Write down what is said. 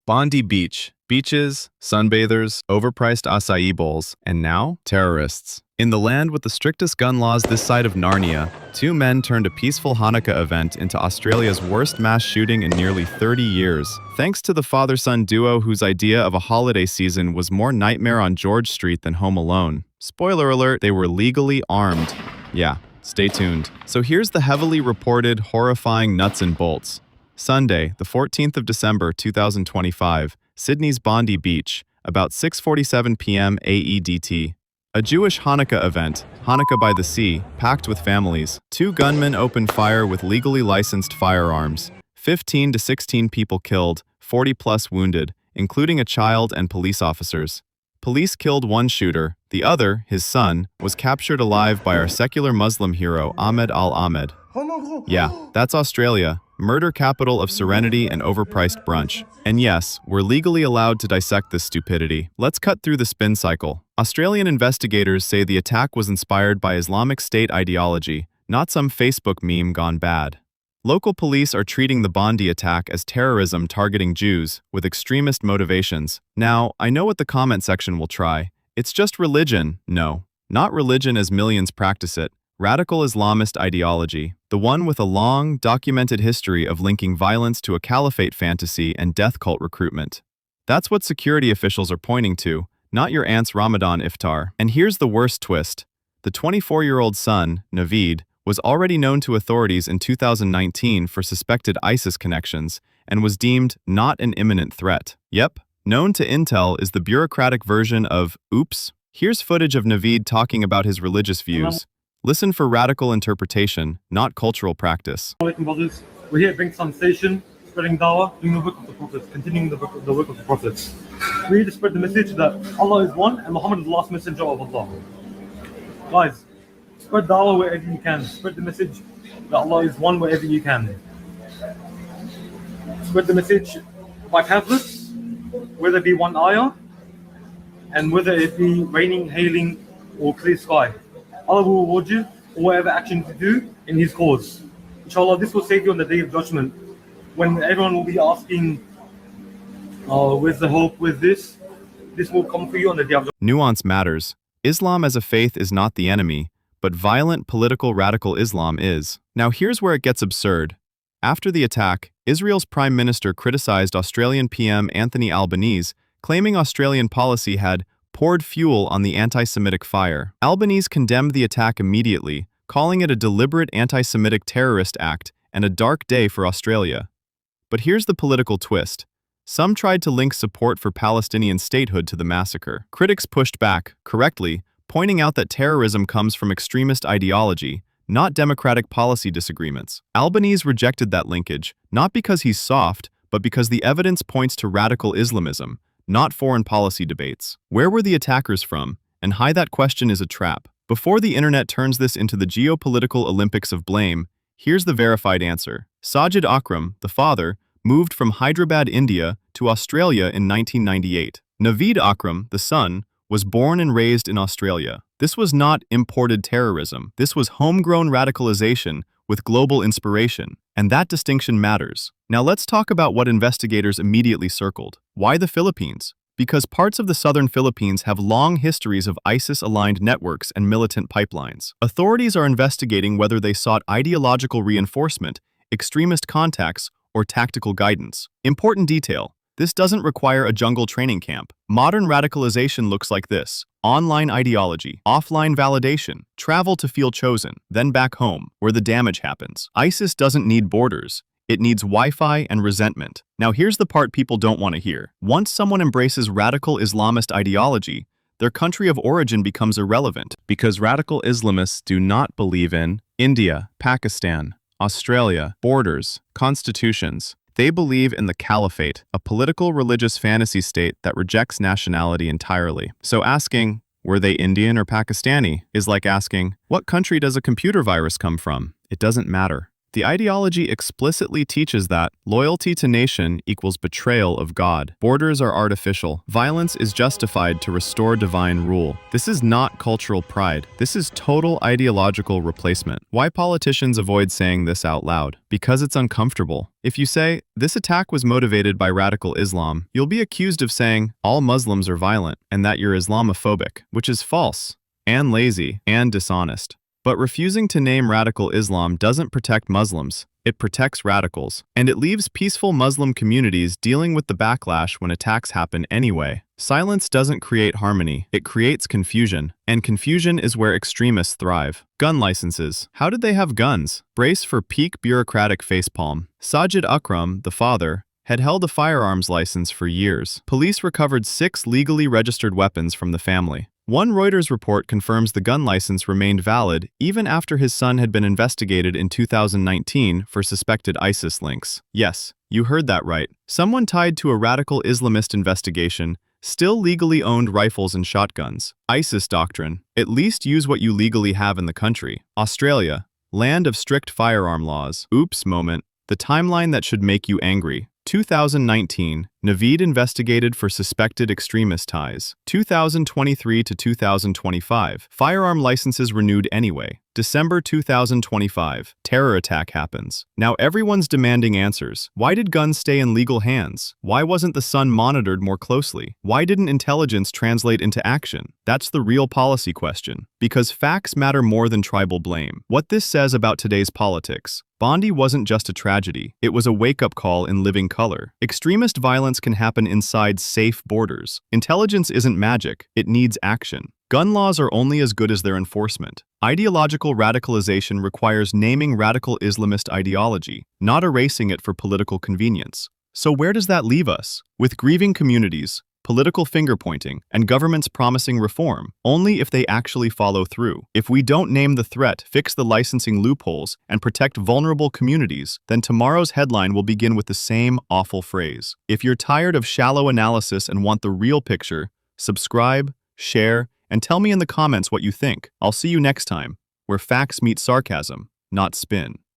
Bondi Beach. Beaches, sunbathers, overpriced acai bowls, and now, terrorists. In the land with the strictest gun laws this side of Narnia, two men turned a peaceful Hanukkah event into Australia's worst mass shooting in nearly 30 years. Thanks to the father-son duo whose idea of a holiday season was more Nightmare on George Street than Home Alone. Spoiler alert, they were legally armed. Yeah, stay tuned. So here's the heavily reported, horrifying nuts and bolts. Sunday, the 14th of December 2025, Sydney's Bondi Beach, about 6:47 p.m. AEDT. A Jewish Hanukkah event, Hanukkah by the Sea, packed with families. Two gunmen opened fire with legally licensed firearms. 15 to 16 people killed, 40+ wounded, including a child and police officers. Police killed one shooter. The other, his son, was captured alive by our secular Muslim hero Ahmed al-Ahmed. Yeah, that's Australia, murder capital of serenity and overpriced brunch. And yes, we're legally allowed to dissect this stupidity. Let's cut through the spin cycle. Australian investigators say the attack was inspired by Islamic State ideology, not some Facebook meme gone bad. Local police are treating the Bondi attack as terrorism targeting Jews with extremist motivations. Now, I know what the comment section will try. It's just religion. No, not religion as millions practice it. Radical Islamist ideology, the one with a long, documented history of linking violence to a caliphate fantasy and death cult recruitment. That's what security officials are pointing to, not your aunt's Ramadan iftar. And here's the worst twist. The 24-year-old son, Naveed, was already known to authorities in 2019 for suspected ISIS connections and was deemed not an imminent threat. Yep, known to Intel is the bureaucratic version of oops. Here's footage of Naveed talking about his religious views. Listen for radical interpretation, not cultural practice. Assalamualaikum brothers. We're here at Bingtown Station, spreading dawah, doing the work of the prophets, continuing the work of the prophets. We're here to spread the message that Allah is one and Muhammad is the last messenger of Allah. Guys, spread dawah wherever you can. Spread the message that Allah is one wherever you can. Spread the message by pamphlets, whether it be one ayah, and whether it be raining, hailing, or clear sky. Allah will reward you for whatever action you do in His cause. Inshallah, this will save you on the Day of Judgment, when everyone will be asking, where's the hope with this? This will come for you on the Day of Judgment. Nuance matters. Islam as a faith is not the enemy, but violent political radical Islam is. Now here's where it gets absurd. After the attack, Israel's Prime Minister criticized Australian PM Anthony Albanese, claiming Australian policy had poured fuel on the anti-Semitic fire. Albanese condemned the attack immediately, calling it a deliberate anti-Semitic terrorist act and a dark day for Australia. But here's the political twist. Some tried to link support for Palestinian statehood to the massacre. Critics pushed back, correctly, pointing out that terrorism comes from extremist ideology, not democratic policy disagreements. Albanese rejected that linkage, not because he's soft, but because the evidence points to radical Islamism, not foreign policy debates. Where were the attackers from, and why that question is a trap? Before the internet turns this into the geopolitical Olympics of blame, here's the verified answer. Sajid Akram, the father, moved from Hyderabad, India, to Australia in 1998. Naveed Akram, the son, was born and raised in Australia. This was not imported terrorism. This was homegrown radicalization with global inspiration, and that distinction matters. Now let's talk about what investigators immediately circled. Why the Philippines? Because parts of the southern Philippines have long histories of ISIS-aligned networks and militant pipelines. Authorities are investigating whether they sought ideological reinforcement, extremist contacts, or tactical guidance. Important detail. This doesn't require a jungle training camp. Modern radicalization looks like this: online ideology, offline validation, travel to feel chosen, then back home, where the damage happens. ISIS doesn't need borders. It needs Wi-Fi and resentment. Now here's the part people don't want to hear. Once someone embraces radical Islamist ideology, their country of origin becomes irrelevant, because radical Islamists do not believe in India, Pakistan, Australia, borders, constitutions. They believe in the caliphate, a political religious fantasy state that rejects nationality entirely. So asking, were they Indian or Pakistani, is like asking, what country does a computer virus come from? It doesn't matter. The ideology explicitly teaches that loyalty to nation equals betrayal of God. Borders are artificial. Violence is justified to restore divine rule. This is not cultural pride. This is total ideological replacement. Why politicians avoid saying this out loud? Because it's uncomfortable. If you say, this attack was motivated by radical Islam, you'll be accused of saying, all Muslims are violent, and that you're Islamophobic, which is false, and lazy, and dishonest. But refusing to name radical Islam doesn't protect Muslims, it protects radicals, and it leaves peaceful Muslim communities dealing with the backlash when attacks happen anyway. Silence doesn't create harmony, it creates confusion, and confusion is where extremists thrive. Gun licenses. How did they have guns? Brace for peak bureaucratic facepalm. Sajid Akram, the father, had held a firearms license for years. Police recovered 6 legally registered weapons from the family. One Reuters report confirms the gun license remained valid even after his son had been investigated in 2019 for suspected ISIS links. Yes, you heard that right. Someone tied to a radical Islamist investigation still legally owned rifles and shotguns. ISIS doctrine. At least use what you legally have in the country. Australia. Land of strict firearm laws. Oops moment. The timeline that should make you angry. 2019, Naveed investigated for suspected extremist ties. 2023 to 2025, firearm licenses renewed anyway. December 2025, terror attack happens. Now everyone's demanding answers. Why did guns stay in legal hands? Why wasn't the sun monitored more closely? Why didn't intelligence translate into action? That's the real policy question. Because facts matter more than tribal blame. What this says about today's politics. Bondi wasn't just a tragedy, it was a wake-up call in living color. Extremist violence can happen inside safe borders. Intelligence isn't magic, it needs action. Gun laws are only as good as their enforcement. Ideological radicalization requires naming radical Islamist ideology, not erasing it for political convenience. So where does that leave us? With grieving communities, political finger-pointing, and governments promising reform, only if they actually follow through. If we don't name the threat, fix the licensing loopholes, and protect vulnerable communities, then tomorrow's headline will begin with the same awful phrase. If you're tired of shallow analysis and want the real picture, subscribe, share, and tell me in the comments what you think. I'll see you next time, where facts meet sarcasm, not spin.